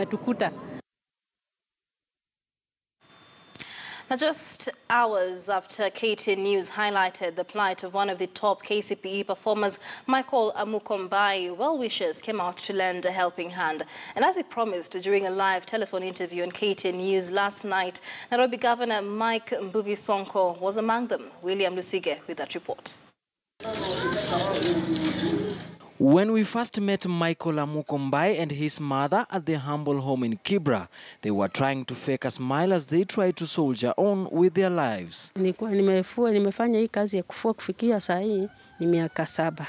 Tukuta. Now, just hours after KTN News highlighted the plight of one of the top KCPE performers, Michael Amuko, well-wishers came out to lend a helping hand. And as he promised during a live telephone interview on KTN News last night, Nairobi Governor Mbuvi Sonko was among them. William Lusige with that report. When we first met Michael Amuko and his mother at their humble home in Kibra, they were trying to fake a smile as they tried to soldier on with their lives. Nimefanya hii kazi ya kufua kufikia saa hii ni miaka 7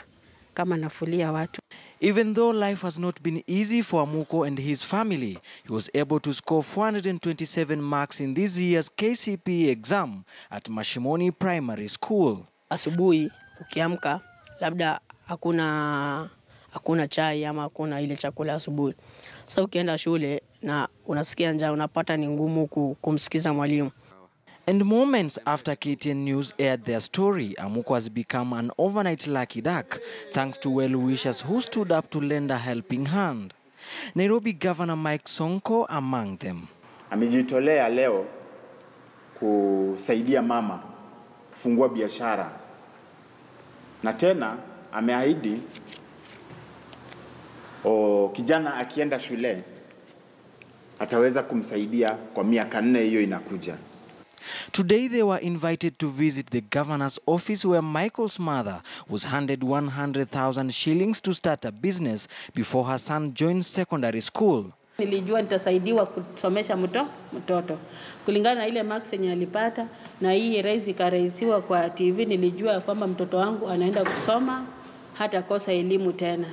kama nafulia watu. Even though life has not been easy for Amuko and his family, he was able to score 427 marks in this year's KCPE exam at Mashimoni Primary School. Asubuhi ukiamka labda hakuna chai ama hakuna ile chakula asubuhi. Sasa ukienda shule na unasikia njaa, unapata ni ngumu kumsikiza mwalimu. And moments after KTN News aired their story, Amuko has become an overnight lucky duck thanks to well-wishers who stood up to lend a helping hand. Nairobi Governor Mike Sonko among them. Amejitolea leo kusaidia mama kufungua biashara. Na tena ameahidi kijana akienda shule ataweza kumsaidia kwa miaka 4 hiyo inakuja. Today they were invited to visit the governor's office where Michael's mother was handed 100,000 shillings to start a business before her son joined secondary school. Nilijua nitasaidiwa kusomesha mtoto. Kulingana na ile marks yenye alipata na hii raise ikareisiwa kwa TV, nilijua kwamba mtoto wangu anaenda kusoma hata kosa elimu tena.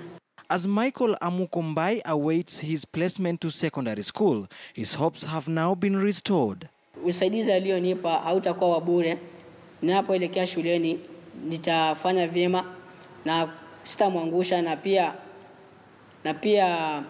As Michael Amuko awaits his placement to secondary school, his hopes have now been restored. Usaidizi alionipa hautakuwa wa bure. Ninapoelekea shuleni nitafanya vyema na sitamwangusha na pia